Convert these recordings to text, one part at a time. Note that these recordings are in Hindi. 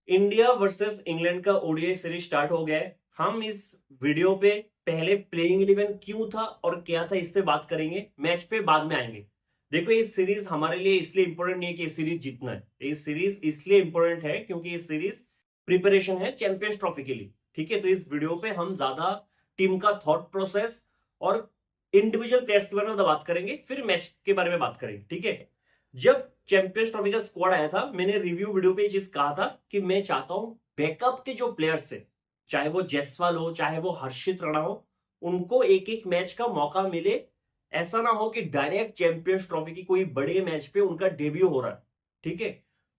इंडिया वर्सेस इंग्लैंड का ओडीआई सीरीज स्टार्ट हो गया है। हम इस वीडियो पे पहले प्लेइंग 11 क्यों था और क्या था इस पे बात करेंगे, मैच पे बाद में आएंगे। देखो ये सीरीज हमारे लिए इसलिए इंपॉर्टेंट नहीं है कि ये सीरीज जीतना है, ये सीरीज इसलिए इंपॉर्टेंट है क्योंकि ये सीरीज प्रिपरेशन है चैंपियंस ट्रॉफी के लिए। ठीक है, तो इस वीडियो पे हम ज्यादा टीम का थॉट प्रोसेस और इंडिविजुअल प्लेयर्स के बारे में बात करेंगे, फिर मैच के बारे में बात करेंगे। ठीक है, जब चैंपियंस ट्रॉफी का स्क्वाड आया था, मैंने रिव्यू वीडियो पे ये चीज कहा था कि मैं चाहता हूं बैकअप के जो प्लेयर्स थे, चाहे वो जायसवाल हो चाहे वो हर्षित राणा हो, उनको एक एक मैच का मौका मिले। ऐसा ना हो कि डायरेक्ट चैंपियंस ट्रॉफी की कोई बड़े मैच पे उनका डेब्यू हो रहा है। ठीक है,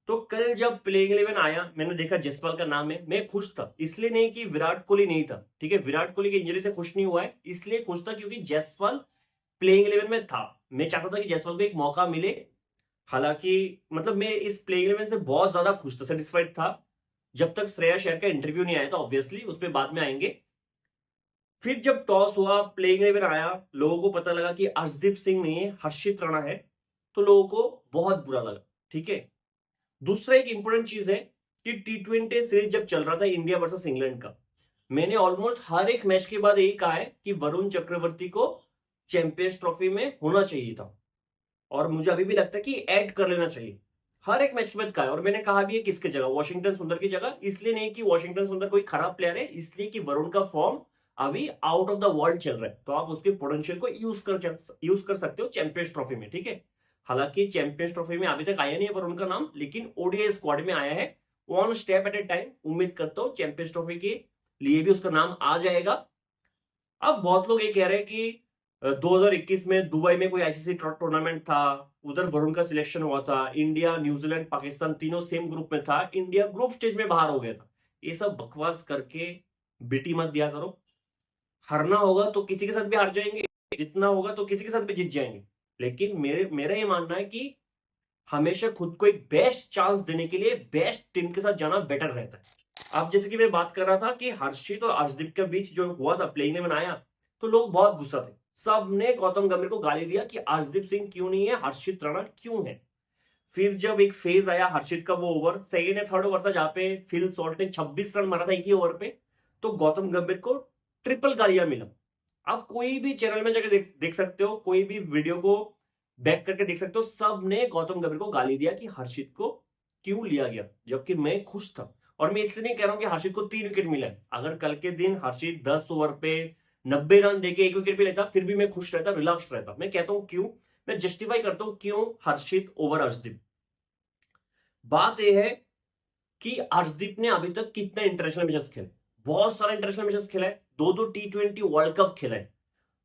तो कल जब प्लेइंग 11 आया, मैंने देखा जायसवाल का नाम है, मैं खुश था। इसलिए नहीं कि विराट कोहली नहीं था, ठीक है, विराट कोहली की इंजरी से खुश नहीं हुआ है, इसलिए खुश था क्योंकि जायसवाल प्लेइंग 11 में था। मैं चाहता था कि जायसवाल को एक मौका मिले। हालांकि मतलब मैं इस प्लेइंग 11 से बहुत ज्यादा खुश था, सेटिस्फाइड था, जब तक श्रेयस अय्यर का इंटरव्यू नहीं आया था। ऑब्वियसली उस पर बाद में आएंगे। फिर जब टॉस हुआ, प्लेइंग 11 आया, लोगों को पता लगा कि अर्शदीप सिंह नहीं है, हर्षित राणा है, तो लोगों को बहुत बुरा लगा। ठीक है, दूसरा एक इंपॉर्टेंट चीज है कि T20 सीरीज जब चल रहा था इंडिया वर्सेस इंग्लैंड का, मैंने ऑलमोस्ट हर एक मैच के बाद यही कहा है कि वरुण चक्रवर्ती को चैंपियंस ट्रॉफी में होना चाहिए था, और मुझे अभी भी लगता है कि ऐड कर लेना चाहिए। हर एक मैच के बाद कहा है, और मैंने कहा भी है किसकी जगह, वॉशिंगटन सुंदर की जगह। इसलिए नहीं कि वॉशिंगटन सुंदर कोई खराब प्लेयर है, इसलिए कि वरुण का फॉर्म अभी आउट ऑफ द वर्ल्ड चल रहा है, तो आप उसके पोटेंशियल को यूज कर सकते हो चैंपियंस ट्रॉफी में। ठीक है, हालांकि चैंपियंस ट्रॉफी में अभी तक आया नहीं है वरुण का नाम, लेकिन ओडीआई स्क्वाड में आया है। One step at A time, उम्मीद करता हूं चैंपियंस ट्रॉफी के लिए भी उसका नाम आ जाएगा। अब बहुत लोग ये कह रहे हैं कि 2021 में दुबई में कोई आईसीसी टूर्नामेंट था, उधर वरुण का सिलेक्शन हुआ था, इंडिया न्यूजीलैंड पाकिस्तान तीनों सेम ग्रुप में था, इंडिया ग्रुप स्टेज में बाहर हो गया था। ये सब बकवास करके बेटी मत दिया करो। हारना होगा तो किसी के साथ भी हार जाएंगे, जीतना होगा तो किसी के साथ भी जीत जाएंगे, लेकिन मेरा ये मानना है कि हमेशा खुद को एक बेस्ट चांस देने के लिए बेस्ट टीम के साथ जाना बेटर रहता है। अब जैसे कि मैं बात कर रहा था कि हर्षित और अर्शदीप के बीच जो हुआ था, प्लेइंग 11 आया तो लोग बहुत गुस्सा थे, सबने गौतम गंभीर को गाली दिया कि अर्शदीप सिंह क्यों नहीं है, हर्षित राणा क्यों है। फिर जब एक फेज आया हर्षित का, वो ओवर सेकेंड या थर्ड ओवर था जहां पे फिल सॉल्ट ने 26 रन मारा था एक ही ओवर पे, तो गौतम गंभीर को ट्रिपल गालियां मिला। आप कोई भी चैनल में जाकर देख सकते हो, कोई भी वीडियो को बैक करके देख सकते हो, सब ने गौतम गंभीर को गाली दिया कि हर्षित को क्यों लिया गया, जबकि मैं खुश था। और मैं इसलिए नहीं कह रहा हूं कि हर्षित को 3 विकेट मिला है, अगर कल के दिन हर्षित 10 ओवर पे 90 रन देके 1 विकेट भी लेता, फिर भी मैं खुश रहता, रिलैक्स रहता। मैं कहता हूं क्यों, मैं जस्टिफाई करता हूं क्यों हर्षित ओवर अर्शदीप। बात यह है कि अर्शदीप ने अभी तक कितना इंटरनेशनल मैचेस खेले, बहुत सारा इंटरनेशनल मैचेस खेला है, 2-2 T20 वर्ल्ड कप खेला है,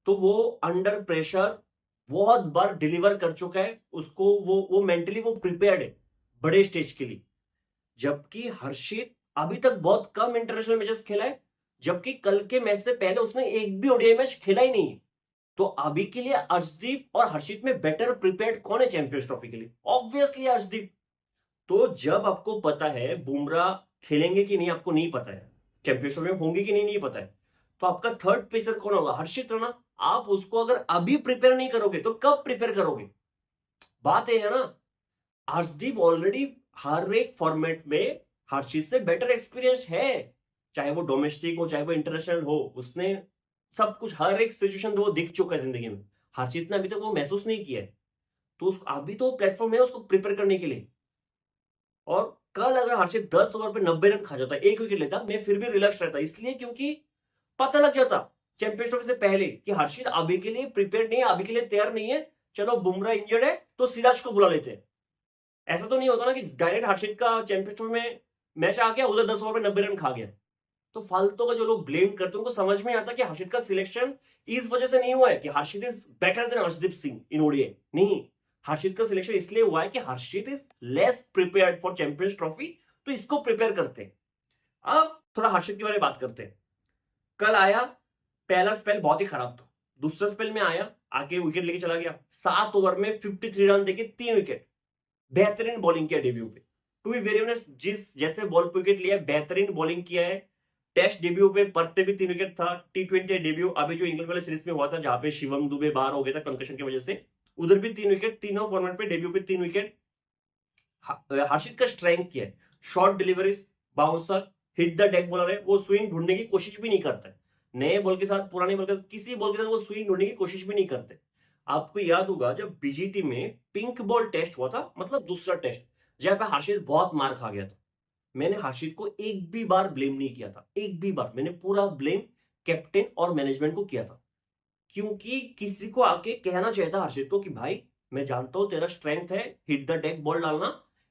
तो वो अंडर प्रेशर बहुत बार डिलीवर कर चुका है। उसको वो मेंटली वो प्रिपेयर्ड है बड़े स्टेज के लिए। जबकि हर्षित अभी तक बहुत कम इंटरनेशनल मैचेस खेला है, जबकि कल के मैच से पहले उसने एक भी ओडीआई मैच खेला ही नहीं है। तो अभी के लिए अर्शदीप और हर्षित में बेटर प्रिपेयर्ड कौन है चैंपियंस ट्रॉफी के लिए? ऑब्वियसली अर्शदीप। तो जब आपको पता है बुमराह खेलेंगे कि नहीं, आपको नहीं पता है, चैंपियंस ट्रॉफी में होंगे कि नहीं, नहीं पता है, तो आपका थर्ड पेसर कौन होगा? हर्षित राणा। आप उसको अगर अभी प्रिपेयर नहीं करोगे तो कब प्रिपेयर करोगे? बात है ना, हर्षदीप ऑलरेडी हर एक फॉर्मेट में हर्षित से बेटर एक्सपीरियंस है, चाहे वो डोमेस्टिक हो चाहे वो इंटरनेशनल हो, उसने सब कुछ हर एक सिचुएशन वो दिख चुका है जिंदगी में। हर्षित ने अभी तक वो महसूस नहीं किया है, तो अभी तो प्लेटफॉर्म है उसको प्रिपेयर करने के लिए। और कल अगर हर्षित 10 ओवर पे 90 रन खा जाता, 1 विकेट लेता, मैं फिर भी रिलैक्स रहता, इसलिए क्योंकि पता लग जाता चैंपियंस ट्रॉफी से पहले कि हर्षित अभी के लिए प्रिपेयर नहीं है, अभी के लिए तैयार नहीं है। चलो बुमराह इंजर्ड है तो सिराज को बुला लेते हैं। ऐसा तो नहीं होता ना कि डायरेक्ट हर्षित का चैंपियंस ट्रॉफी में मैच आ गया, उधर 10 ओवर में 90 रन खा गया। तो फालतू का जो लोग ब्लेम करते हैं उनको समझ में आता कि हर्षित का सिलेक्शन इस वजह से नहीं हुआ है कि Harshit is better than Arshdeep Singh in ODI, नहीं। हर्षित का सिलेक्शन इसलिए हुआ है कि Harshit is less prepared for Champions Trophy, तो इसको प्रिपेयर करते हैं। अब थोड़ा हर्षित के बारे में बात करते हैं। कल आया, पहला स्पेल बहुत ही खराब था, दूसरा स्पेल में आया, आके विकेट लेके चला गया, 7 ओवर में 53 रन देके 3 विकेट, बेहतरीन बॉलिंग किया डेब्यू पे। टू बी वेरी ऑनेस्ट, जिस जैसे बॉल पे विकेट लिया, बेहतरीन बॉलिंग किया है। टेस्ट डेब्यू पे पर्थ पे भी 3 विकेट था, T20 डेब्यू अभी जो इंग्लैंड वाले सीरीज में हुआ था जहां पे शिवम दुबे बाहर हो गया था कंकशन की वजह से, उधर भी 3 विकेट, तीनों फॉर्मेट पे डेब्यू पे 3 विकेट। हर्षित का स्ट्रेंथ क्या है? Short deliveries, bouncer, hit the deck bowler है, वो स्विंग ढूंढने की कोशिश भी नहीं करता है। नए बॉल के साथ, पुराने बॉल के साथ, किसी बॉल के साथ वो स्विंग ढूंढने की कोशिश भी नहीं करते। आपको याद होगा जब बीजीटी में पिंक बॉल टेस्ट हुआ था, मतलब दूसरा टेस्ट, जहां पे हर्षित बहुत मार खा गया था, मैंने हर्षित को एक भी बार ब्लेम नहीं किया था, एक भी बार। मैंने पूरा ब्लेम कैप्टन और मैनेजमेंट को किया था, क्योंकि किसी को आके कहना चाहिए था हर्षित को कि भाई मैं जानता हूं तेरा स्ट्रेंथ है हिट द डेक बॉल डालना,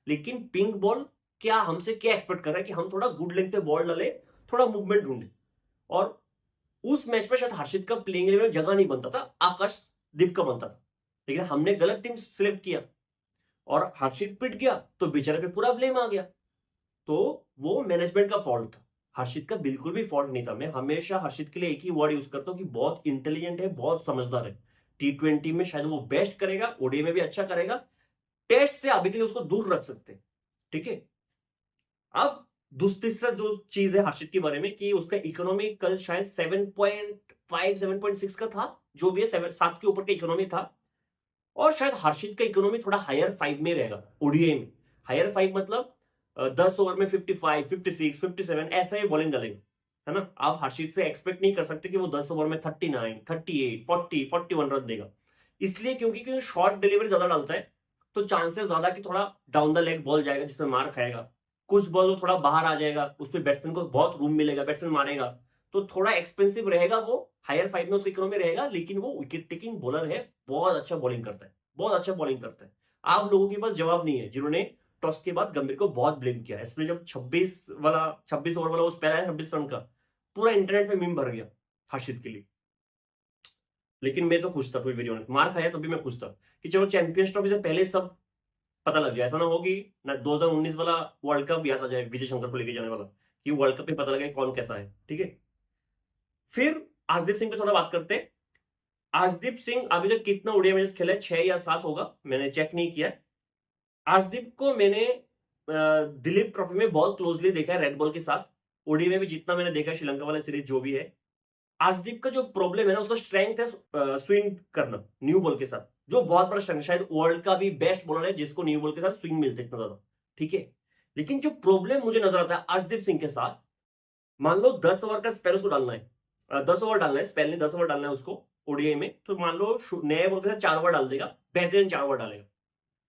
लेकिन पिंक बॉल क्या हमसे क्या एक्सपेक्ट कर रहा है कि हम थोड़ा गुड लेंथ पे बॉल डाले, थोड़ा मूवमेंट ढूंढे। और उस मैच में शायद हर्षित का प्लेइंग इलेवन में जगह नहीं बनता था, आकाशदीप का बनता था, लेकिन हमने गलत टीम सिलेक्ट किया और हर्षित पिट गया तो बेचारे पे पूरा ब्लेम आ गया। तो वो मैनेजमेंट का फॉल्ट था, हर्षित का बिल्कुल भी फॉल्ट नहीं था। मैं हमेशा हर्षित के लिए एक ही वर्ड यूज करता हूं कि बहुत इंटेलिजेंट है, बहुत समझदार है। T20 में शायद वो बेस्ट करेगा, ओडीआई में भी अच्छा करेगा, टेस्ट से अभी के लिए उसको दूर रख सकते हैं, ठीक है। अब तीसरा जो चीज है हर्षित के बारे में कि उसका इकोनॉमी कल शायद 7.5 7.6 का था, जो भी है 7 के ऊपर का इकोनॉमी था। और शायद हर्षित का इकोनॉमी थोड़ा हायर 5 में रहेगा ओडीआई में। हायर 5 मतलब 10 ओवर में 55, 56, 57 ऐसा ही बॉलिंग डालेंगे, है ना। आप हर्षित से एक्सपेक्ट नहीं कर सकते कि वो 10 ओवर में 39, 38, 40, 41 रन देगा। इसलिए क्योंकि शॉर्ट डिलीवरी ज्यादा डालता है, तो चांसेस ज्यादा कि थोड़ा डाउन द लेग बॉल जाएगा जिसमें मार खाएगा। कुछ बॉल वो थोड़ा बाहर आ जाएगा, उसमें बैट्समैन को बहुत रूम मिलेगा, बैट्समैन मारेगा, तो थोड़ा एक्सपेंसिव रहेगा वो। हायर 5 में उसका इकोनॉमी रहेगा, लेकिन वो विकेट टेकिंग बॉलर है, बहुत अच्छा बॉलिंग करता है, बहुत अच्छा बॉलिंग करता है। आप लोगों के पास जवाब नहीं है जिन्होंने टॉस के बाद गंभीर को बहुत ब्लेम किया, इसमें जब 26 ओवर वाला वो स्पेल आया 26 रन का, पूरा इंटरनेट पे मीम भर गया हर्षित के लिए। लेकिन मैं तो खुश था, कोई वीडियो ने मार खाया तो भी मैं खुश था कि चलो चैंपियंस ट्रॉफी से पहले सब पता लग जाए। ऐसा ना हो कि ना 2019 वाला वर्ल्ड कप याद आ जाए विजय शंकर को लेके जाने वाला, कि वर्ल्ड कप में पता लगे कौन कैसा है, ठीक है। फिर आशदीप सिंह पे थोड़ा बात करते हैं। आशदीप सिंह अभी तक कितना ओडीआई मैच खेला है, 6 या 7 होगा, मैंने चेक नहीं किया। आशदीप को मैंने दिलीप ट्रॉफी में बहुत क्लोजली देखा है रेड बॉल के साथ। ओडी में भी जितना मैंने देखा है, श्रीलंका वाला सीरीज जो भी है, आशदीप का जो प्रॉब्लम है ना, उसका स्ट्रेंथ है स्विंग करना न्यू बॉल के साथ, जो बहुत बड़ा स्ट्रेंथ है। शायद वर्ल्ड का भी बेस्ट बॉलर है जिसको न्यू बॉल के साथ स्विंग मिलते हैं इतना ज्यादा, ठीक है। लेकिन जो प्रॉब्लम मुझे नजर आता है आशदीप सिंह के साथ, मान लो 10 ओवर का स्पेल उसको डालना है, 10 ओवर डालना है, स्पेल ने 10 ओवर डालना है उसको ओडीआई में, तो मान लो नए बॉल के साथ 4 ओवर डाल देगा, बेहतरीन 4 ओवर डालेगा,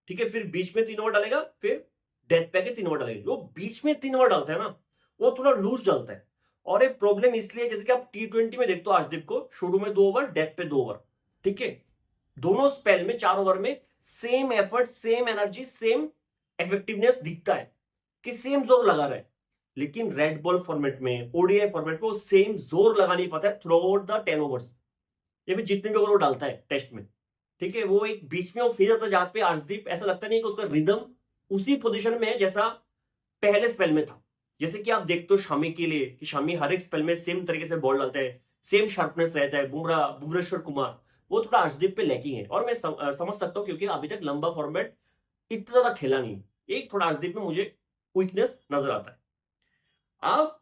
ठीक है। फिर बीच में 3 ओवर डालेगा, फिर डेथ पैक 3 ओवर डालेगा। जो बीच में 3 ओवर डालता है ना, वो थोड़ा लूज डालता है। और एक प्रॉब्लम इसलिए, जैसे कि आप T20 में देखते हो आशदीप को, शुरू में 2 ओवर, डेथ पे 2 ओवर, ठीक है। दोनों स्पेल में 4 ओवर में same effort, same energy, same effectiveness दिखता है कि सेम जोर लगा रहा है। लेकिन रेड बॉल फॉर्मेट में, ओडीआई फॉर्मेट में वो सेम जोर लगा नहीं पाता है थ्रू आउट द 10 ओवर्स, या फिर जितने भी ओवर वो डालता है टेस्ट में, ठीक है। वो एक बीच में वो फेज आता है जहां पे अर्शदीप ऐसा लगता नहीं कि उसका रिदम उसी पोजीशन में है जैसा पहले स्पेल में था। जैसे कि आप देखते हो शमी के लिए, कि शमी हर एक स्पेल में सेम तरीके से बॉल डालता है, सेम शार्पनेस रहता है। बुमराह, भुवनेश्वर कुमार, वो थोड़ा अर्शदीप पे लैकिंग है। और मैं समझ सकता हूँ, क्योंकि अभी तक लंबा फॉर्मेट इतना ज्यादा खेला नहीं, एक थोड़ा अर्शदीप में मुझे वीकनेस नजर आता है। अब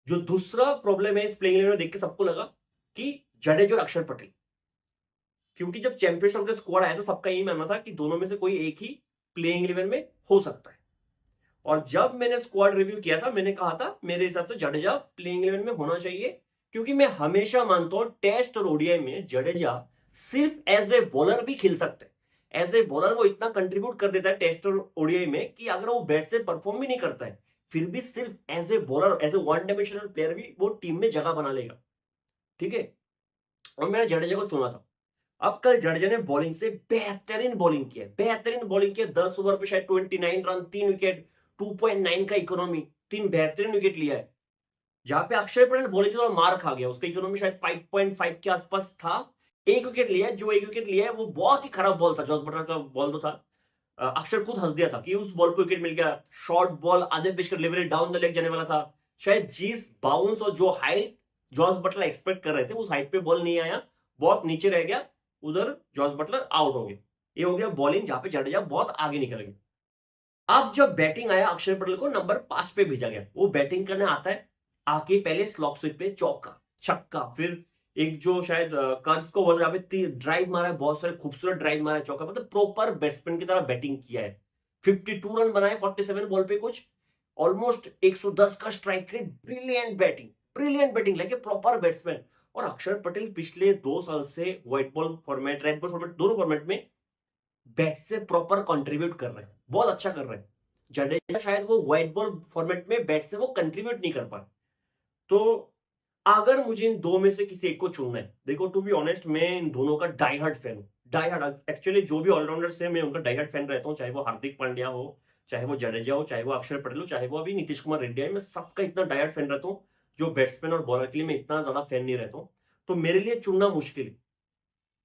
जो दूसरा प्रॉब्लम है इस प्लेइंग इलेवन में देख के सबको लगा कि जडेजा और अक्षर पटेल, क्योंकि जब चैंपियंस का स्क्वाड आया तो सबका यही मानना था कि दोनों में से कोई एक ही प्लेइंग इलेवन में हो सकता है। और जब मैंने स्क्वाड रिव्यू किया था, मैंने कहा था मेरे हिसाब से जडेजा प्लेइंग इलेवन में होना चाहिए, क्योंकि मैं हमेशा मानता हूं टेस्ट और ओडीआई में जडेजा सिर्फ एज ए बॉलर भी खेल सकते हैं। एज ए बॉलर वो इतना कंट्रीब्यूट कर देता है टेस्ट और ओडीआई में कि अगर वो बैट से परफॉर्म भी नहीं करता है, फिर भी सिर्फ as a bowler, as a one dimensional player भी वो टीम में जगह बना लेगा, ठीक है। और मैंने जडेजा को चुना था। अब कल जडेजा ने बॉलिंग से बेहतरीन बॉलिंग किया, बेहतरीन बॉलिंग किया। 10 ओवर पे शायद 29 रन, 3 विकेट, 2.9 का इकोनॉमी, 3 बेहतरीन विकेट लिया है। जहां पे अक्षर पटेल बॉलिंग से थोड़ा मार खा गया, उसका इकोनॉमी शायद 5.5 के आसपास था। एक विकेट लिया है, जो एक विकेट लिया है वो बहुत ही खराब बॉल था, जॉस बटलर का बॉल तो था। अक्षर खुद हंस दिया था कि उस बॉल पे विकेट मिल गया। शॉर्ट बॉल, आधे पिच का डिलीवरी डाउन द लेग जाने वाला था। शायद जिस बाउंस और जो हाइट जॉस बटलर एक्सपेक्ट कर रहे थे, उस हाइट पे बॉल नहीं आया, बहुत नीचे रह गया, उधर जॉस बटलर आउट हो गए। ये हो गया बॉलिंग जहां पे जडेजा बहुत आगे निकल गया। अब जब बैटिंग आया, अक्षर पटेल को नंबर 5 पे भेजा गया। वो बैटिंग करने आता है, आके पहले स्लॉक स्विप पे चौका, छक्का, फिर एक जो शायद कर्स को वजह पे ड्राइव मारा है, बहुत सारे खूबसूरत ड्राइव मारा है, चौका, मतलब प्रॉपर बैट्समैन की तरह बैटिंग किया है। 52 रन बनाए 47 बॉल पे कुछ, ऑलमोस्ट 110 का strike rate, brilliant batting like a proper batsman. और अक्षर पटेल पिछले 2 साल से white ball format, red ball format, दोनों फॉर्मेट में बैट से प्रॉपर कंट्रीब्यूट कर रहे हैं, बहुत अच्छा कर रहे हैं। जडेजा शायद वो व्हाइट बॉल फॉर्मेट में बैट से वो कंट्रीब्यूट नहीं कर पाए। तो अगर मुझे इन दो में से किसी एक को चुनना है, देखो टू बी ऑनेस्ट मैं इन दोनों का डाई हार्ड फैन हूँ। डाई हार्ड एक्चुअली जो भी ऑलराउंडर्स है मैं उनका डाई हार्ड फैन रहता हूँ, चाहे वो हार्दिक पांड्या हो, चाहे वो जडेजा हो, चाहे वो अक्षर पटेल हो, चाहे वो अभी नीतीश कुमार रेड्डी है। मैं सबका इतना डाई हार्ड फैन रहता हूँ। जो बैट्समैन और बॉलर के लिए मैं इतना ज्यादा फैन नहीं रहता हूँ। तो मेरे लिए चुनना मुश्किल है।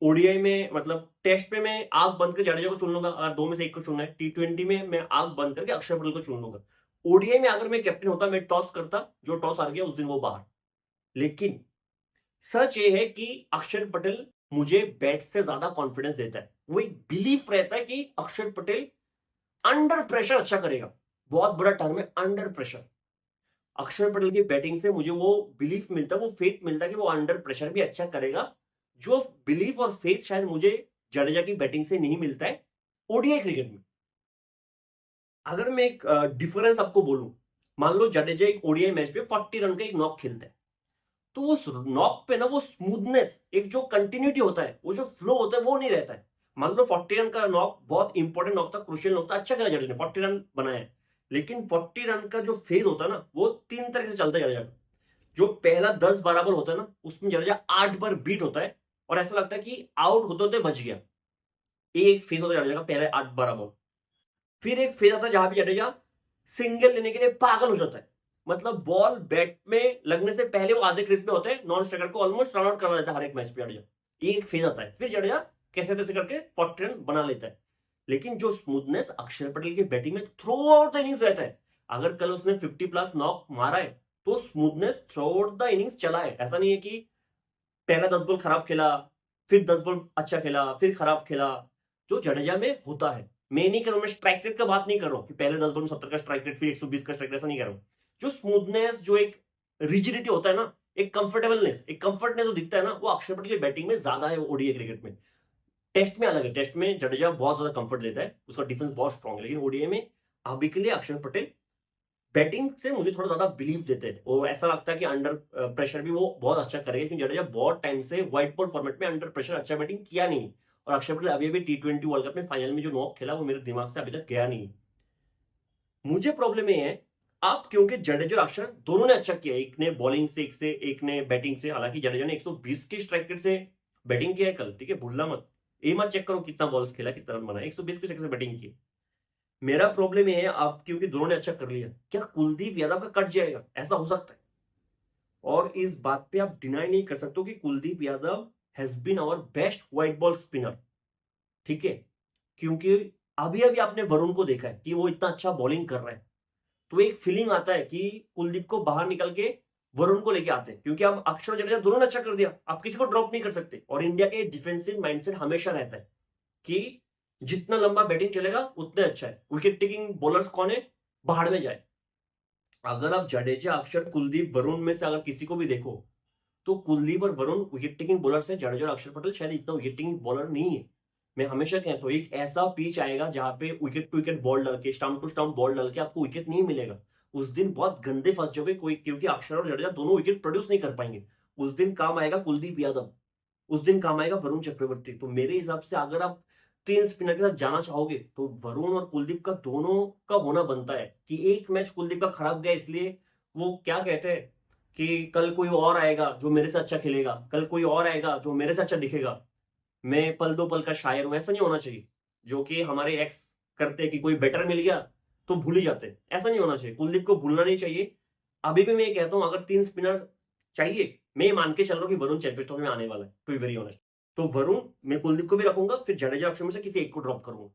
ओडीआई में मतलब टेस्ट में मैं आंख बंद कर जडेजा को चुन लूंगा, अगर दो में से एक को चुनना है। टी20 में मैं आंख बंद करके अक्षर पटेल को चुन लूंगा। ओडीआई में अगर मैं कैप्टन होता, मैं टॉस करता, जो टॉस हार गया उस दिन वो बाहर। लेकिन सच ये है कि अक्षर पटेल मुझे बैट से ज्यादा कॉन्फिडेंस देता है। वो एक बिलीफ रहता है कि अक्षर पटेल अंडर प्रेशर अच्छा करेगा। बहुत बड़ा टर्म है अंडर प्रेशर। अक्षर पटेल की बैटिंग से मुझे वो बिलीफ मिलता है, वो फेथ मिलता है कि वो अंडर प्रेशर भी अच्छा करेगा। जो बिलीफ और फेथ शायद मुझे जडेजा की बैटिंग से नहीं मिलता है ओडीआई क्रिकेट में। अगर मैं एक डिफरेंस आपको बोलूं, मान लो जडेजा एक ओडीआई मैच पे 40 रन का एक नॉक खेलता है, तो उस नॉक पे ना वो स्मूथनेस, एक जो कंटिन्यूटी होता है, वो जो फ्लो होता है वो नहीं रहता है। मान लो 40 रन का नॉक बहुत इंपॉर्टेंट नॉक था, क्रुशियल नॉक था, अच्छा खेला जडेजा ने, 40 रन बनाया है। लेकिन 40 रन का जो फेज होता है ना, वो 3 तरीके से चलता है जडेजा का। जो पहला 10-12 बॉल होता है ना, उसमें जडेजा 8 बार बीट होता है और ऐसा लगता है कि आउट होते होते बच गया। एक फेज होता है जडेजा का, पहले 8-12 बॉल। फिर एक फेज आता है जहां भी जडेजा सिंगल लेने के लिए पागल हो जाता है। मतलब बॉल बैट में लगने से पहले वो आधे क्रीज में होते हैं, नॉन स्ट्राइकर को ऑलमोस्ट रन आउट करवा देता है हर एक मैच पे जडेजा। ये एक फेज आता है, फिर जडेजा कैसे तैसे करके 40 रन बना लेता है। लेकिन जो स्मूथनेस अक्षर पटेल की बैटिंग में थ्रू आउट द इनिंग्स रहता है। अगर कल उसने 50+ नॉक मारा है तो smoothness through out the innings चला है। ऐसा नहीं है कि पहला 10 बॉल खराब खेला, फिर 10 बॉल अच्छा खेला, फिर खराब खेला, जो जडेजा में होता है। मैं नहीं कर रहा हूं, मैं स्ट्राइक रेट का बात नहीं कर रहा हूं कि पहले 10 बॉल में 70 का स्ट्राइक रेट, फिर 120 का स्ट्राइक रेट, ऐसा नहीं कर रहा हूं। जो स्मूथनेस, जो एक रिजिडिटी होता है ना, एक कंफर्टेबलनेस, एक कंफर्टनेस जो दिखता है ना, वो अक्षर पटेल की बैटिंग में ज्यादा है ओडीआई क्रिकेट में। टेस्ट में अलग है, टेस्ट में जडेजा बहुत ज्यादा कंफर्ट देता है, उसका डिफेंस बहुत स्ट्रॉन्ग है। लेकिन ओडीआई में अभी के लिए अक्षर पटेल बैटिंग से मुझे थोड़ा ज्यादा बिलीव देते हैं, और ऐसा लगता है कि अंडर प्रेशर भी वो बहुत अच्छा करेगा, क्योंकि जडेजा बहुत टाइम से व्हाइट बॉल फॉर्मेट में अंडर प्रेशर अच्छा बैटिंग किया नहीं। और अक्षर पटेल अभी अभी टी20 वर्ल्ड कप में फाइनल में जो नॉक खेला, वो मेरे दिमाग से अभी तक गया नहीं। मुझे प्रॉब्लम ये है, आप क्योंकि जडेजा और अक्षर दोनों ने अच्छा किया, एक ने बॉलिंग से एक ने बैटिंग से। हालांकि जडेजा ने 120 की स्ट्राइक रेट से बैटिंग किया है कल, ठीक है, भूलना मत। ये मत चेक करो कितना बॉल्स खेला, कितना रन बना, 120 की स्ट्राइक से बैटिंग की। मेरा प्रॉब्लम ये है, आप क्योंकि दोनों ने अच्छा कर लिया, क्या कुलदीप यादव का कट जाएगा? ऐसा हो सकता है। और इस बात पे आप डिनाई नहीं कर सकते कि Kuldeep Yadav has been our best white ball spinner, ठीक है। क्योंकि अभी अभी आपने वरुण को देखा है कि वो इतना अच्छा बॉलिंग कर रहा है, तो एक फीलिंग आता है कि कुलदीप को बाहर निकल के वरुण को लेके आते हैं, क्योंकि अब अक्षर जडेजा दोनों ने अच्छा कर दिया, आप किसी को ड्रॉप नहीं कर सकते। और इंडिया के डिफेंसिव माइंडसेट हमेशा रहता है कि जितना लंबा बैटिंग चलेगा उतने अच्छा है। विकेट टेकिंग बॉलर्स कौन है, बाहर में जाए। अगर आप जडेजा, अक्षर, कुलदीप, वरुण में से अगर किसी को भी देखो, तो कुलदीप और वरुण विकेट टेकिंग बॉलर से, जडेजा और अक्षर पटेल शायद इतना विकेट टेकिंग बॉलर नहीं है। मैं हमेशा कहता हूँ एक ऐसा पिच आएगा जहां पे विकेट टू विकेट बॉल डाल के, स्टंप टू स्टंप बॉल डाल के आपको विकेट नहीं मिलेगा। उस दिन बहुत गंदे फंस जाओगे कोई, क्योंकि अक्षर और जडेजा दोनों विकेट प्रोड्यूस नहीं कर पाएंगे। उस दिन काम आएगा कुलदीप यादव, उस दिन काम आएगा वरुण चक्रवर्ती। तो मेरे हिसाब से अगर आप 3 स्पिनर के साथ जाना चाहोगे, तो वरुण और कुलदीप का दोनों का होना बनता है। कि एक मैच कुलदीप का खराब गया, इसलिए वो क्या कहते हैं कि कल कोई और आएगा जो मेरे से अच्छा खेलेगा, कल कोई और आएगा जो मेरे से अच्छा दिखेगा, मैं पल दो पल का शायर हूं, ऐसा नहीं होना चाहिए। जो कि हमारे एक्स करते हैं कि कोई बेटर मिल गया तो भूल ही जाते हैं, ऐसा नहीं होना चाहिए। कुलदीप को भूलना नहीं चाहिए। अभी भी मैं ये कहता हूं, अगर 3 स्पिनर चाहिए, मैं ये मान के चल रहा हूं कि वरुण चैंपियंस ट्रॉफी में आने वाला है, टू बी वेरी ऑनेस्ट। तो वरुण, मैं कुलदीप को भी रखूंगा, फिर जडेजा, अक्षर में से किसी एक को ड्रॉप करूंगा।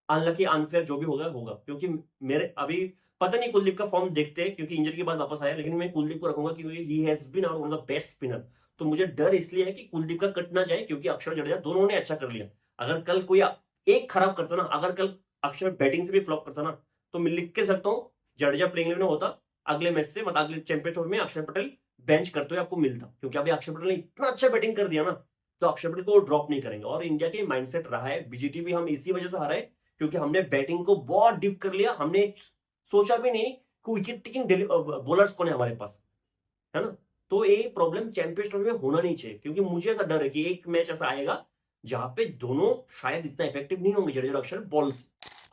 हालांकि अनफेयर जो भी होगा होगा, क्योंकि मेरे अभी पता नहीं कुलदीप का फॉर्म देखते हैं, क्योंकि इंजरी के बाद वापस आया। लेकिन मैं कुलदीप को रखूंगा क्योंकि he has been one of the best spinner. तो मुझे डर इसलिए है कि कुलदीप का कट ना जाए, क्योंकि अक्षर, जडेजा दोनों ने अच्छा कर लिया। अगर कल कोई एक खराब करता ना, अगर कल अक्षर बैटिंग से भी फ्लॉप करता ना, तो मैं लिख के सकता हूँ जडेजा प्लेइंग 11 में होता, अगले मैच से, मतलब अगले चैंपियन ट्रॉफी में अक्षर पटेल बेंच करते हुए आपको मिलता। क्योंकि अभी अक्षर पटेल ने इतना अच्छा बैटिंग कर दिया ना, तो अक्षर पटेल को ड्रॉप नहीं करेंगे। और इंडिया के माइंडसेट रहा है, बीजीटी भी हम इसी वजह से हारा है, क्योंकि हमने बैटिंग को बहुत डीप कर लिया। हमने सोचा भी नहीं विकेट टेकिंग बॉलर्स कौन है हमारे पास, है ना? तो ये प्रॉब्लम चैंपियंस ट्रॉफी में होना नहीं चाहिए, क्योंकि मुझे ऐसा डर है कि एक मैच ऐसा आएगा जहां पे दोनों शायद इतना इफेक्टिव नहीं होंगे जडेजा और अक्षर बॉल्स।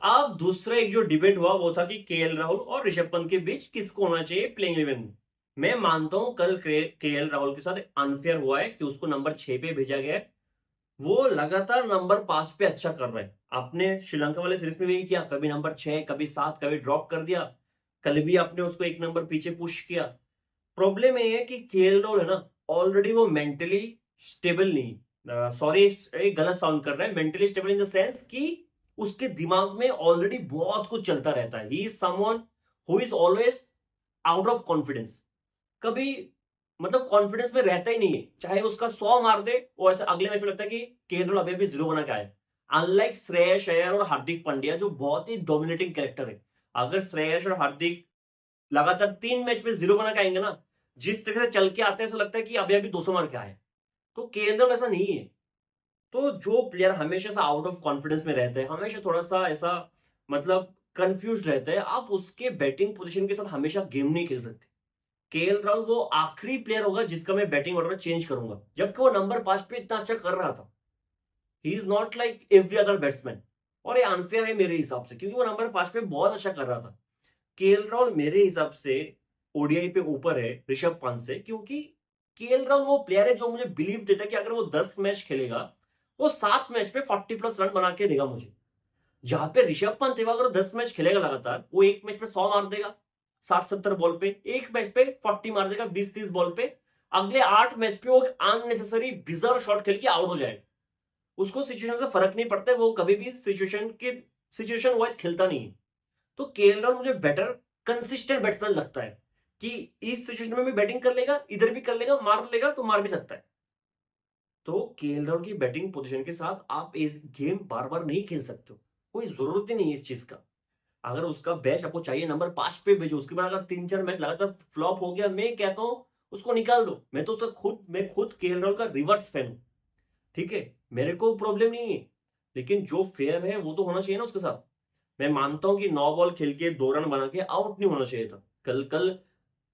अब दूसरा एक जो डिबेट हुआ वो था कि केएल राहुल और ऋषभ पंत के बीच किसको होना चाहिए प्लेइंग 11 में। मैं मानता हूं कल केएल राहुल के साथ अनफेयर हुआ है कि उसको नंबर 6 पे भेजा गया है। वो लगातार नंबर 5 पे अच्छा कर रहा है। आपने श्रीलंका वाले सीरीज में भी किया, कभी नंबर 6, कभी 7, कभी ड्रॉप कर दिया। कल भी आपने उसको एक नंबर पीछे पुश किया। प्रॉब्लम ये है कि केएल राहुल है ना, ऑलरेडी वो मेंटली स्टेबल नहीं, सॉरी ये गलत साउंड कर रहा है, mentally stable in the sense कि उसके दिमाग में ऑलरेडी बहुत कुछ चलता रहता है। He is someone who is always out of confidence. कभी मतलब कॉन्फिडेंस में रहता ही नहीं है, चाहे उसका 100 मार दे वो ऐसे अगले मैच में लगता है कि केएल राहुल अभी अभी 0 बना के आए। अनलाइक श्रेयस अय्यर और हार्दिक पांड्या जो बहुत ही डोमिनेटिंग कैरेक्टर है, अगर श्रेयस और हार्दिक लगातार 3 मैच में 0 बना के आएंगे ना, जिस तरह से चल के आते हैं ऐसा लगता है कि अभी अभी 200 मार के आए। तो केएल राहुल ऐसा नहीं है। तो जो प्लेयर हमेशा से आउट ऑफ कॉन्फिडेंस में रहते हैं, हमेशा थोड़ा सा ऐसा मतलब कंफ्यूज रहते हैं, आप उसके बैटिंग पोजीशन के साथ हमेशा गेम नहीं खेल सकते। केएल राहुल वो आखिरी प्लेयर होगा जिसका मैं बैटिंग ऑर्डर चेंज करूंगा, जबकि वो नंबर 5 पे इतना अच्छा कर रहा था। He is not like every other batsman. और ये अनफेयर है मेरे हिसाब से, क्योंकि वो नंबर 5 पे बहुत अच्छा कर रहा था। केएल राहुल मेरे हिसाब से ओडीआई पे ऊपर है ऋषभ पंत से, क्योंकि केएल राहुल वो प्लेयर है जो मुझे बिलीव देता है कि अगर वो 10 मैच खेलेगा, वो 7 मैच पे 40 प्लस रन बना के देगा मुझे। जहां पे ऋषभ पंत है, अगर 10 मैच खेलेगा लगातार, वो एक मैच पे 100 मार देगा 60-70 बॉल पे, एक मैच पे 40 मार देगा 20-30 बॉल पे। अगले 8 मैच पे वो अननेसेसरी बिजर शॉट खेल के आउट हो जाएगा। उसको सिचुएशन से फर्क नहीं पड़ता है, वो कभी भी सिचुएशन वाइज खेलता नहीं है। तो केएल राहुल मुझे बेटर कंसिस्टेंट बैट्समैन लगता है कि इस सिचुएशन में भी बैटिंग कर लेगा, इधर भी कर लेगा, मार लेगा तो मार भी सकता है। तो केएल राहुल की बैटिंग पोजीशन के साथ आप इस गेम बार बार नहीं खेल सकते हो, कोई जरूरत ही नहीं है इस चीज का। अगर उसका बेस्ट आपको चाहिए नंबर 5 पे भेजो, उसके बाद अगर 3-4 मैच लगातार फ्लॉप हो गया, मैं कहता हूं उसको निकाल दो। मैं खुद केएल राहुल का रिवर्स फैन हूं, ठीक है? मेरे को प्रॉब्लम नहीं है, लेकिन जो फेयर है वो तो होना चाहिए ना उसके साथ। मैं मानता हूं कि 9 बॉल खेल के 2 रन बना के आउट नहीं होना चाहिए था। कल कल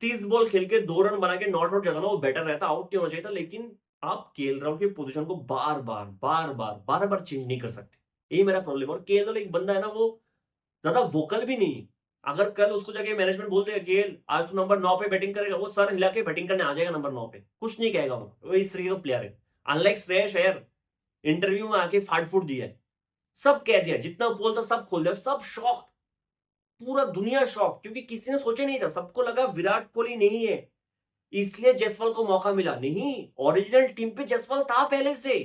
30 बॉल खेल के 2 रन बना के नॉट आउट जाता ना, वो बेटर रहता, आउट नहीं होना चाहिए था। लेकिन आप केएल राहुल की पोजीशन को बार बार चेंज नहीं कर सकते, यही मेरा प्रॉब्लम है। और केएल राहुल एक बंदा है ना, वो ज्यादा वोकल भी नहीं है। अगर कल उसको जाके मैनेजमेंट बोल देगा केएल आज तो नंबर 9 पे बैटिंग करेगा, वो सर हिला के बैटिंग करने आ जाएगा नंबर 9 पे, कुछ नहीं कहेगा। वो इस तरीके का प्लेयर है। अनलाइक श्रेयस अय्यर, इंटरव्यू में आके फाड़ फूट दिया है, सब कह दिया, जितना बोलता सब खोल दिया, सब शॉक, पूरा दुनिया शॉक, क्योंकि किसी ने सोचा नहीं था। सबको लगा विराट कोहली नहीं है इसलिए जायसवाल को मौका मिला, नहीं, ओरिजिनल टीम पे जायसवाल था पहले से,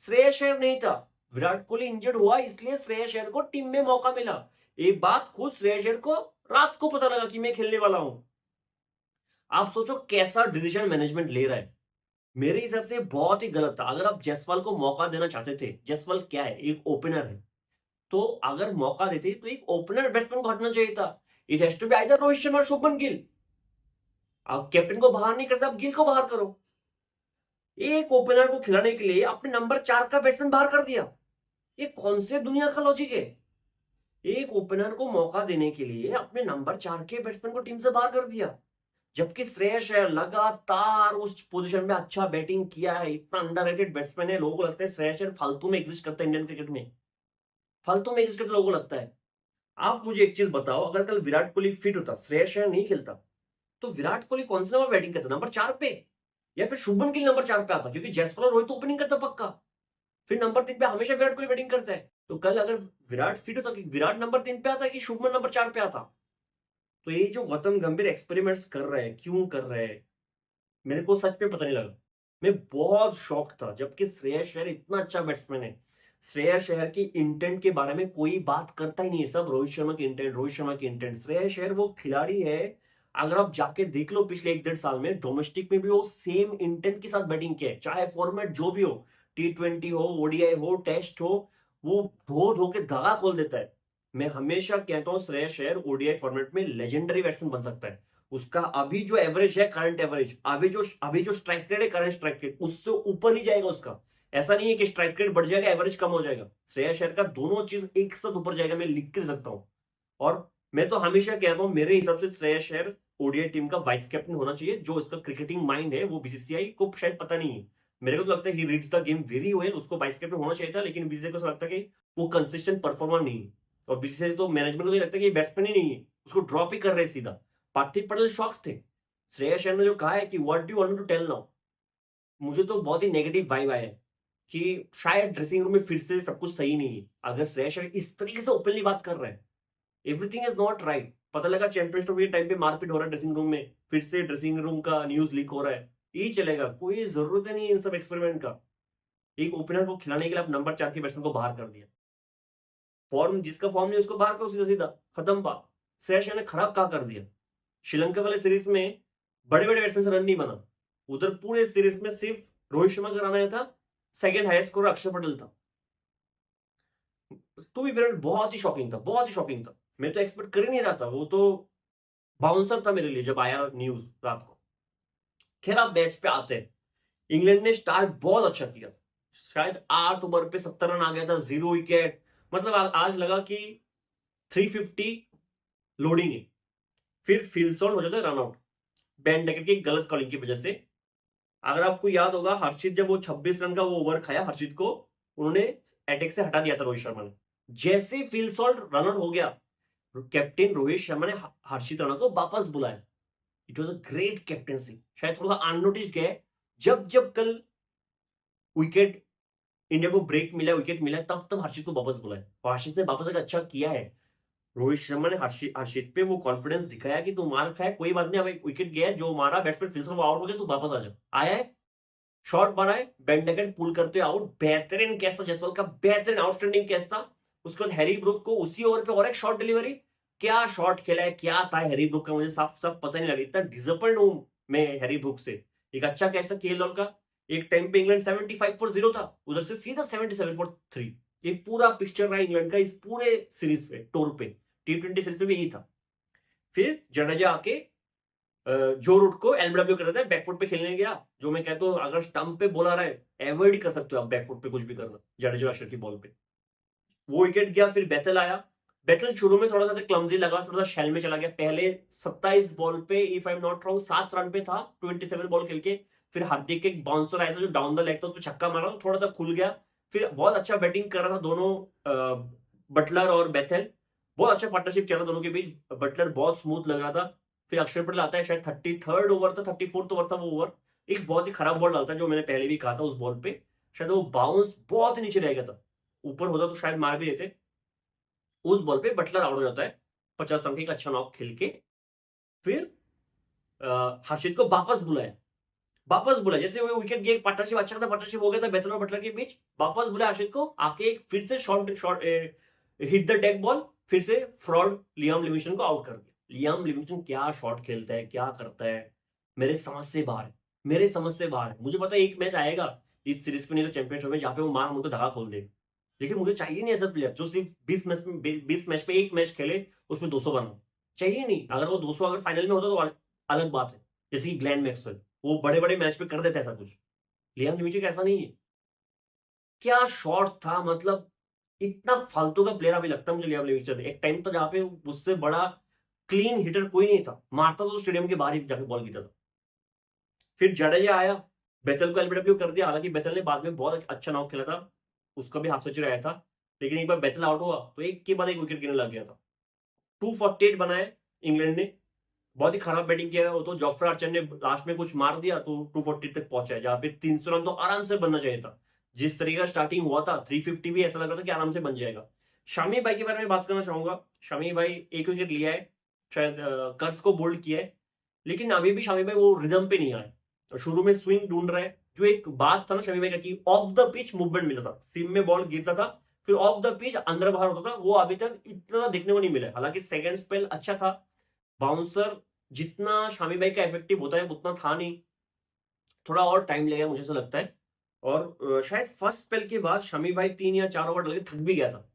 श्रेयस अय्यर नहीं था। विराट कोहली इंजर्ड हुआ इसलिए श्रेयस अय्यर को टीम में मौका मिला। एक बात खुद श्रेयस अय्यर को रात को पता लगा कि मैं खेलने वाला हूं। आप सोचो कैसा डिसीजन मैनेजमेंट ले रहा है। मेरे हिसाब से बहुत ही गलत था। अगर आप जायसवाल को मौका देना चाहते थे, जायसवाल क्या है, एक ओपनर है, तो अगर मौका देते तो एक ओपनर बैट्समैन को हटना चाहिए था। It has to be either Rohit Sharma, Shubman Gill. आप कैप्टन को बाहर नहीं कर सकते, आप गिल को बाहर करो। एक ओपनर को खिलाने के लिए अपने नंबर 4 का बैट्समैन बाहर कर दिया, ये कौन से दुनिया का लॉजिक है? एक ओपनर को मौका देने के लिए अपने नंबर 4 के बैट्समैन को टीम से बाहर कर दिया, जबकि श्रेयस अय्यर लगातार उस पोजीशन में अच्छा बैटिंग किया है। इतना अंडररेटेड बैट्समैन है, लोगों को लगता है श्रेयस अय्यर फालतू में एग्जिस्ट करता है इंडियन क्रिकेट में, फालतू में एग्जिस्ट करता लोगों को लगता है। आप मुझे एक चीज बताओ, अगर कल विराट कोहली फिट होता, श्रेयस अय्यर नहीं खेलता, तो विराट कोहली कौन से नंबर बैटिंग करता, नंबर 4 पे, या फिर शुभमन गिल नंबर 4 पे आता? क्योंकि जायसवाल और रोहित तो ओपनिंग करता पक्का, फिर नंबर 3 पे हमेशा विराट कोहली बैटिंग करता है। तो कल अगर विराट फिट होता, कि विराट नंबर 3 पे आता कि शुभमन नंबर 4 पे आता? तो ये जो गौतम गंभीर एक्सपेरिमेंट्स कर रहे हैं, क्यों कर रहे हैं, मेरे को सच में पता नहीं लगा। मैं बहुत शॉक था, जबकि श्रेयस अय्यर इतना अच्छा बैट्समैन है। श्रेयस अय्यर की इंटेंट के बारे में कोई बात करता ही नहीं है, सब रोहित शर्मा की इंटेंट, रोहित शर्मा की इंटेंट। श्रेयस अय्यर वो खिलाड़ी है, अगर आप जाके देख लो पिछले 1-1.5 साल में डोमेस्टिक में भी वो सेम इंटेंट के साथ बैटिंग किया है, चाहे फॉर्मेट जो भी हो, T20 हो, ओडीआई हो, टेस्ट हो, वो धो धो के धागा खोल देता है। मैं हमेशा कहता हूं श्रेयस अय्यर ओडीआई फॉर्मेट में लेजेंडरी बैट्समैन बन सकता है। उसका अभी जो एवरेज है, करंट एवरेज, अभी जो स्ट्राइक रेट है, करंट स्ट्राइक रेट, उससे ऊपर ही जाएगा उसका। ऐसा नहीं है कि स्ट्राइक रेट बढ़ जाएगा, एवरेज कम हो जाएगा। श्रेयस अय्यर का दोनों चीज एक साथ ऊपर जाएगा, मैं लिख के सकता हूं। और मैं तो हमेशा कहता हूं, मेरे हिसाब से श्रेयस अय्यर ओडीआई टीम का वाइस कैप्टन होना चाहिए। जो इसका क्रिकेटिंग माइंड है वो बीसीसीआई को शायद पता नहीं है। मेरे को तो लगता है he reads the game very well, उसको वाइस कैप्टन होना चाहिए था, लेकिन बीसीसीआई को ऐसा लगता है कि वो कंसिस्टेंट परफॉर्मर नहीं है। और बीसीसीआई तो मैनेजमेंट को तो लगता है कि बैट्समैन ही नहीं है, उसको ड्रॉप ही कर रहे हैं सीधा। पार्थिव पटेल शॉक थे। श्रेयस अय्यर ने जो कहा है कि what do you want to tell now, मुझे तो बहुत ही नेगेटिव वाइब आया है कि शायद ड्रेसिंग रूम में फिर से सब कुछ सही नहीं है। अगर श्रेयस अय्यर इस तरीके से ओपनली बात कर रहे हैं, एवरीथिंग इज नॉट राइट। पता लगा चैंपियंस ट्रॉफी के टाइम पे मारपीट हो रहा है ड्रेसिंग रूम में, फिर से ड्रेसिंग रूम का न्यूज लीक हो रहा है, यही चलेगा। कोई जरूरत ही नहीं है इन सब एक्सपेरिमेंट का। एक ओपनर को खिलाने के लिए आप नंबर 4 के बैट्समैन को बाहर कर दिया। फॉर्म जिसका फॉर्म नहीं उसको बाहर करो, सीधा सीधा खत्म बात। श्रेयस अय्यर ने खराब क्या कर दिया? श्रीलंका वाले सीरीज में बड़े बड़े बैट्समैन से रन नहीं बना, उधर पूरे सीरीज में सिर्फ रोहित शर्मा का रन आया था, सेकंड हाईएस्ट स्कोर अक्षर पटेल था। टू बी फ्रैंक बहुत ही शॉकिंग था, बहुत ही शॉकिंग था। मैं तो एक्सपेक्ट कर ही नहीं रहा था, वो तो बाउंसर था मेरे लिए जब आया न्यूज रात को। खैर आप मैच पे आते हैं। इंग्लैंड ने स्टार्ट बहुत अच्छा किया, शायद 8 ओवर पे 70 रन आ गया था, 0 विकेट। मतलब आज लगा कि 350 लोडिंग है। फिर फिल्सॉन हो जाता है रन आउट, बेन डेकर की गलत कॉलिंग की वजह से। अगर आपको याद होगा, हर्षित जब वो 26 रन का वो ओवर खाया, हर्षित को उन्होंने अटैक से हटा दिया था रोहित शर्मा ने। जैसे फिल्सॉन रन आउट हो गया, कैप्टन रोहित शर्मा ने हर्षित राणा को वापस बुलाया। It was a great captaincy. शायद थोड़ा सा अननोटिस गया, जब जब कल विकेट इंडिया को ब्रेक मिला, विकेट मिला, तब तब हर्षित को वापस बुलाया। और हर्षित ने वापस अच्छा किया है। रोहित शर्मा ने हर्षित पे वो कॉन्फिडेंस दिखाया कि तू मार खाए कोई बात नहीं, अब एक विकेट गया, जो मारा बैट्समैन फिल्सर वो आउट हो गया, तू वापस आ जा। आया है, शॉट मारा है, बेंडेकर पुल करते आउट। बेहतरीन कैच था जसवाल का, बेहतरीन आउटस्टैंडिंग कैच था। उसके बाद हैरी ब्रूक को उसी ओवर पे और एक शॉट डिलीवरी। क्या शॉट खेला है, क्या था हैरी ब्रूक का, मुझे साफ साफ पता नहीं लगा। इतना डिसअपॉइंट हूं मैं हैरी ब्रूक से। एक अच्छा कैच था केएल का। एक टाइम पे इंग्लैंड 75 फॉर 0 था, उधर से सीधा 77 फॉर 3। ये पूरा पिक्चर रहा इंग्लैंड का इस पूरे सीरीज पे, टूर पे, T20 सीरीज में भी यही था। फिर जडेजा आके जो रूट को एलबीडब्ल्यू कर देता है, बैकफुट पे खेलने गया। जो मैं कहता हूँ, अगर स्टंप पे बोला रहा है, अवॉइड ही कर सकते हो आप बैकफुट पे कुछ भी करना, जडेजा अक्षर की बॉल पे। वो विकेट गया। फिर बेथल आया। बेथल शुरू में थोड़ा सा क्लमजी लगा, थोड़ा सा शेल में चला गया। पहले 27 बॉल पे, if I am not wrong, 7 run पे था 27 बॉल खेल के। फिर हार्दिक एक बाउंसर आया था जो डाउन द लेग था, उसको छक्का मारा, थोड़ा सा खुल गया। फिर बहुत अच्छा बैटिंग कर रहा था दोनों, बटलर और बेथल। बहुत अच्छा पार्टनरशिप चला दोनों के बीच। बटलर बहुत स्मूथ लग रहा था। फिर अक्षर पटेल आता है, शायद 33rd ओवर था, 34th ओवर था वो ओवर। एक बहुत ही खराब बॉल डालता है, जो मैंने पहले भी कहा था उस बॉल पे। शायद वो बाउंस बहुत ही नीचे रह गया था, ऊपर होता तो शायद मार भी देते। उस बॉल पे बटलर आउट हो जाता है 50 रन का एक अच्छा नॉक खेल के। फिर हर्षित को वापस बुलाया जैसे वो विकेट गया। एक पार्टनरशिप अच्छा था, पार्टनरशिप हो गया था बेथल और बटलर के बीच। वापस बुलाया हर्षित को, आके एक फिर से short hit the deck ball, फिर से फ्रॉड लियाम लिविंगस्टन को आउट कर दिया। लियाम लिविंगस्टन क्या शॉट खेलता है, क्या करता है, मेरे समझ से बाहर है, मेरे समझ से बाहर है। मुझे पता है एक मैच आएगा इस सीरीज पे, नहीं तो चैंपियनशिप में, जहां पे वो मार उनको धागा खोल देगा। लेकिन मुझे चाहिए नहीं ऐसा प्लेयर जो सिर्फ 20 मैच पे एक मैच खेले, उसमें 200 बना। चाहिए नहीं। अगर वो 200 अगर फाइनल में होता तो अलग बात है, जैसे कि ग्लेन मैक्सवेल, वो बड़े बड़े मैच पे कर देते ऐसा कुछ। लियाम लिविंगस्टन ऐसा नहीं है। क्या शॉट था, मतलब इतना फालतू का प्लेयर अभी लगता है मुझे लियाम लिविंगस्टन। एक टाइम था जहां पे उससे बड़ा क्लीन हिटर कोई नहीं था, मारता तो स्टेडियम के बाहर ही जाके बॉल गिरता था। फिर जडेजा आया, बेथल को एलबीडब्ल्यू कर दिया। हालांकि बेथल ने बाद में बहुत अच्छा नॉक खेला था, उसका भी हाफ सेंचुरी आया था। लेकिन एक बार बेथल आउट हुआ तो एक के बाद एक विकेट गिरने लग गया था। 248 बनाए इंग्लैंड ने। बहुत ही खराब बैटिंग किया है वो तो। जॉफ्रा आर्चर ने लास्ट में कुछ मार दिया तो 240 तक पहुंचा है, जहां पे 300 रन तो आराम से बनना चाहिए था। जिस तरीके का स्टार्टिंग हुआ था, 350 भी ऐसा लग रहा था कि आराम से बन जाएगा। शामी भाई के बारे में बात करना चाहूंगा। शामी भाई एक विकेट लिया है, शायद कर्स को बोल्ड किया है, लेकिन अभी भी शामी भाई वो रिदम पे नहीं आए। तो शुरू में स्विंग ढूंढ रहा है। जो एक बात था ना शमी भाई का, कि ऑफ द पिच मूवमेंट मिला था, सीम में बॉल गिरता था, फिर ऑफ द पिच अंदर बाहर होता था, वो अभी तक इतना देखने को नहीं मिला। हालांकि सेकंड स्पेल अच्छा था, बाउंसर जितना शामी भाई का इफेक्टिव होता है उतना था नहीं, थोड़ा और टाइम लगेगा मुझे ऐसा लगता है। और शायद फर्स्ट स्पेल के बाद शमी भाई 3 या 4 ओवर डाल के थक भी गया था।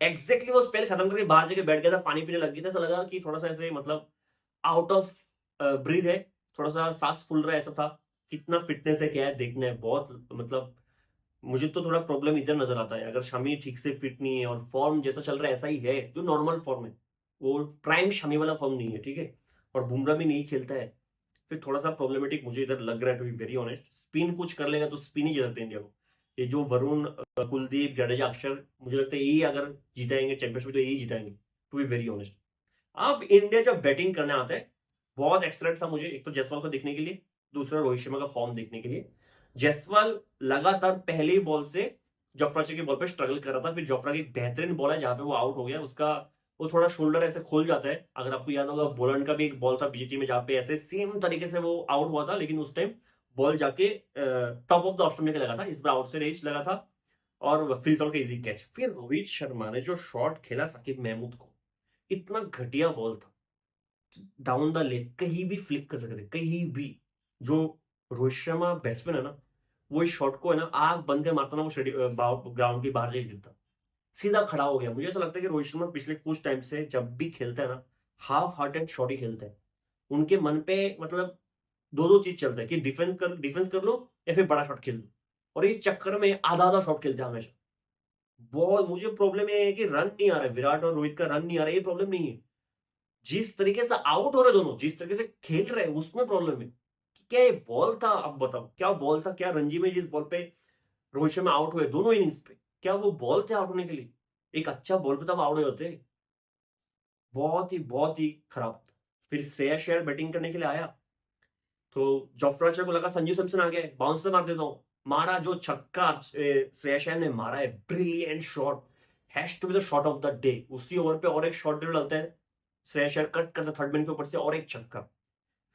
एग्जैक्टली वो स्पेल खत्म करके बाहर जाके बैठ गया था, पानी पीने लग गया था। ऐसा लगा कि थोड़ा सा ऐसे मतलब आउट ऑफ ब्रीथ है, थोड़ा सा सांस फूल रहा है, ऐसा था। कितना फिटनेस है क्या है देखना है बहुत, मतलब मुझे तो थोड़ा प्रॉब्लम इधर नजर आता है। अगर शमी ठीक से फिट नहीं है और फॉर्म जैसा चल रहा है ऐसा ही है, जो नॉर्मल फॉर्म है वो प्राइम शमी वाला फॉर्म नहीं है, ठीक है, और बुमराह भी नहीं खेलता है, फिर थोड़ा सा प्रॉब्लमेटिक मुझे इधर लग रहा है, to be very honest. Spin कुछ कर लेगा तो स्पिन ही जिताते इंडिया को। ये जो वरुण, कुलदीप, जडेजा, अक्षर, मुझे लगता है यही अगर जीताएंगे चैंपियनशिप तो यही जीताएंगे, टू बी वेरी ऑनेस्ट। अब इंडिया जब बैटिंग करने आता है, बहुत एक्सलेंट था मुझे एक तो जायसवाल को देखने के लिए, दूसरा रोहित शर्मा का फॉर्म देखने के लिए। जायसवाल लगातार पहले बॉल से जोफ्रा के बॉल पे स्ट्रगल कर रहा था, फिर जोफ्रा की एक बेहतरीन बॉल है जहां पे वो आउट हो गया, उसका वो थोड़ा शोल्डर ऐसे खोल जाता है। अगर आपको याद होगा बोलन का भी एक बॉल था बीजेटी में जहां पे ऐसे सेम तरीके से वो आउट हुआ था, लेकिन उस टाइम बॉल जाके top of the off stump में लगा था, इस बार आउट से एज लगा था और फील्ड आउट का इजी कैच। फिर रोहित शर्मा ने जो शॉट खेला साकिब महमूद को, इतना घटिया बॉल था, डाउन द लेग कहीं भी फ्लिक कर सकते थे, कहीं भी। जो रोहित शर्मा बैट्समैन है ना, वो इस शॉट को है ना आग बंद कर मारता ना, वो ग्राउंड के बाहर जाके गिरता, सीधा खड़ा हो गया। मुझे ऐसा लगता है कि रोहित शर्मा पिछले कुछ टाइम से जब भी खेलता है ना, हाफ हार्टेड शॉट ही खेलता है। उनके मन पे मतलब दो दो चीज चलता है कि डिफेंस कर लो या फिर बड़ा शॉट खेल लो, और इस चक्कर में आधा आधा शॉट खेलते हैं हमेशा। बहुत मुझे प्रॉब्लम ये है कि रन नहीं आ रहा है, विराट और रोहित का रन नहीं आ रहा है, ये प्रॉब्लम नहीं है। जिस तरीके से आउट हो रहे दोनों, जिस तरीके से खेल रहे हैं, उसमें प्रॉब्लम है कि क्या ये बॉल था। अब बताओ क्या बॉल था, क्या रणजी में जिस बॉल पे रोहित शर्मा आउट हुए दोनों इनिंग्स पे, क्या वो बॉल थे आउट होने के लिए? एक अच्छा बॉल पे तब आउट हुए होते। बहुत ही खराब। फिर श्रेयस अय्यर बैटिंग करने के लिए आया, तो जोफ्रा आर्चर को लगा संजू सैमसन आ गए, बाउंस से मार देता हूं, मारा जो छक्का श्रेयस अय्यर ने मारा है, brilliant shot, has to be the shot of the day. उसी ओवर पे और एक शॉट डालता है श्रेयस अय्यर, कट करता थर्ड मैन के ऊपर से और एक छक्का,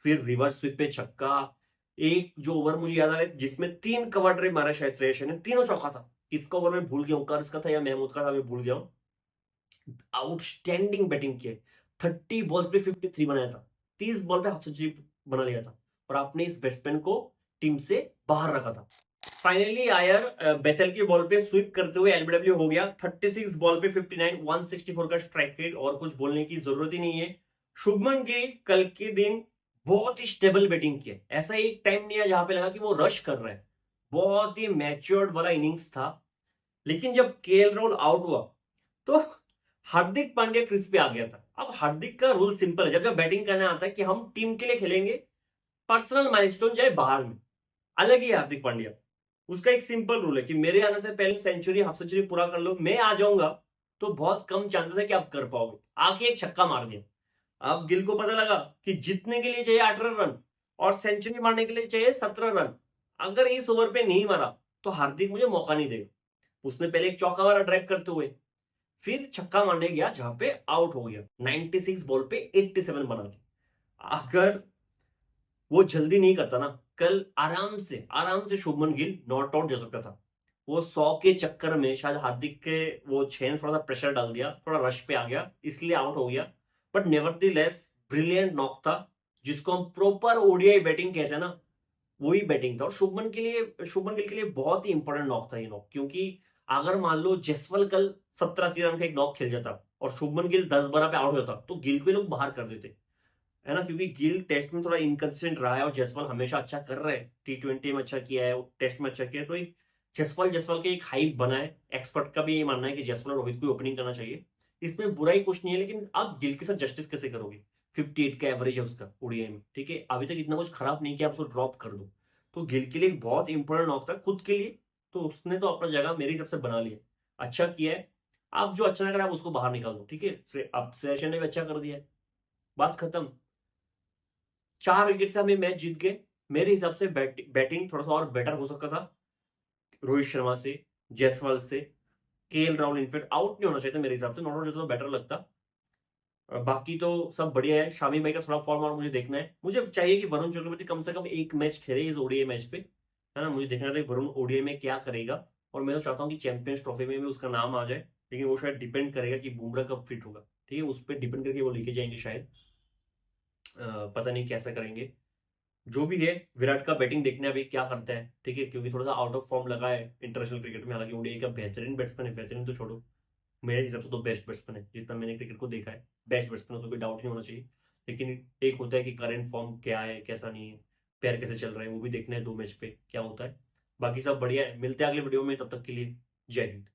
फिर रिवर्स स्वीप पे छक्का। एक जो ओवर मुझे याद आ रहा है जिसमें 3 कवर ड्राइव मारा शायद श्रेयस अय्यर ने, तीनों चौका था। इसका ओवर मैं भूल गया हूँ, कर्ज का था या महमूद का था, मैं भूल गया हूँ। आउटस्टैंडिंग बैटिंग की है, 30 बॉल पे 53 बनाया था, 30 बॉल पे हाफ सेंचुरी बना लिया था, और आपने इस बैट्समैन को टीम से बाहर रखा था। फाइनली आयर बेथल की बॉल पे स्वीप करते हुए एलबीडब्ल्यू हो गया, 36 बॉल पे 59, 164 का स्ट्राइक रेट, और कुछ बोलने की जरूरत ही नहीं है। शुभमन गिल कल के दिन बहुत ही स्टेबल बैटिंग की है, ऐसा एक टाइम नहीं है जहां पे लगा कि वो रश कर रहा है, बहुत ही मैच्योर्ड वाला इनिंग्स था। लेकिन जब केएल राहुल आउट हुआ तो हार्दिक पांड्या क्रीज पे आ गया था। अब हार्दिक का रूल सिंपल है, जब जब बैटिंग करने आता है कि हम टीम के लिए खेलेंगे, पर्सनल माइलस्टोन चाहे बाहर में, अलग ही हार्दिक पांड्या। उसका एक सिंपल रूल है कि मेरे आने से पहले सेंचुरी हाफ सेंचुरी पूरा कर लो, मैं आ जाऊंगा तो बहुत कम चांसेस है कि आप कर पाओगे। आके एक छक्का मार दिया। अब गिल को पता लगा कि जीतने के लिए चाहिए 18 रन और सेंचुरी मारने के लिए चाहिए 17 रन। अगर इस ओवर पे नहीं मारा तो हार्दिक मुझे मौका नहीं देगा। उसने पहले एक चौका मारा ड्राइव करते हुए, फिर छक्का मारने गया जहां पे आउट हो गया 96 बॉल पे 87 बना के। अगर वो जल्दी नहीं करता ना, कल आराम से शुभमन गिल नॉट आउट जा सकता था। वो 100 के चक्कर में शायद हार्दिक के वो 6 ने थोड़ा सा प्रेशर डाल दिया, थोड़ा रश पे आ गया, इसलिए आउट हो गया। बट नेवरदीलेस ब्रिलियंट नॉक था, जिसको हम प्रॉपर ओडीआई बैटिंग कहते हैं ना, वही बैटिंग था। और शुभमन गिल के लिए बहुत ही इंपॉर्टेंट नॉक था ये नॉक, क्योंकि अगर मान लो जसवल कल 70-80 रन का एक नॉक खेल जाता और शुभमन गिल 10-12 पे आउट होता तो गिल को लोग बाहर कर देते, है ना, क्योंकि गिल टेस्ट में थोड़ा इनकंसिस्टेंट रहा है और जसवाल हमेशा अच्छा कर रहे हैं, टी20 में अच्छा किया है, टेस्ट में अच्छा किया है, तो एक जसवाल के एक हाइप बना है। एक्सपर्ट का भी ये मानना है कि जसवाल और रोहित को ओपनिंग करना चाहिए, इसमें बुराई कुछ नहीं है। लेकिन आप गिल के साथ जस्टिस कैसे करोगे? 58 का एवरेज है उसका ओडीआई में, ठीक है, अभी तक इतना कुछ खराब नहीं किया, आप उसको ड्रॉप कर दो। तो गिल के लिए एक बहुत इंपॉर्टेंट नॉक था खुद के लिए, तो उसने तो अपना जगह मेरे हिसाब से बना लिया, अच्छा किया है। आप जो अच्छा ना करे आप उसको बाहर निकाल दो, ठीक है। अब श्रेयस अय्यर ने भी अच्छा कर दिया है, बात खत्म। 4 विकेट से हमें मैच जीत गए। मेरे हिसाब से बैटिंग थोड़ा सा और बेटर हो सकता था रोहित शर्मा से, जायसवाल से। केएल राहुल इनफेक्ट आउट नहीं होना चाहिए था मेरे हिसाब से, नॉट आउट होता तो बेटर लगता। बाकी तो सब बढ़िया है। शामी भाई का थोड़ा फॉर्म और मुझे देखना है, मुझे चाहिए कि वरुण चक्रवर्ती कम से कम एक मैच खेले इस ओडीआई मैच पे, है ना। मुझे देखना था कि वरुण ओडीआई में क्या करेगा, और मैं तो चाहता हूँ कि चैंपियंस ट्रॉफी में भी उसका नाम आ जाए, लेकिन वो शायद डिपेंड करेगा कि बुमराह कब फिट होगा, ठीक है, उस पर डिपेंड करके वो लेके जाएंगे शायद। पता नहीं कैसा करेंगे। जो भी है, विराट का बैटिंग देखने अभी क्या करता है, ठीक है, क्योंकि थोड़ा सा आउट ऑफ फॉर्म लगा है इंटरनेशनल क्रिकेट में। हालांकि ओडीआई का बेहतरीन बैट्समैन है, बेहतरीन तो छोड़ो, मेरे हिसाब से तो बेस्ट बैट्समैन है जितना मैंने क्रिकेट को देखा है, बेस्ट बैट्समैन, उसमें कोई डाउट नहीं होना चाहिए। लेकिन एक होता है कि करंट फॉर्म क्या है कैसा नहीं है, पैर कैसे चल रहा है, वो भी देखना है 2 मैच पे क्या होता है। बाकी सब बढ़िया है, मिलते हैं अगले वीडियो में, तब तक के लिए जय हिंद।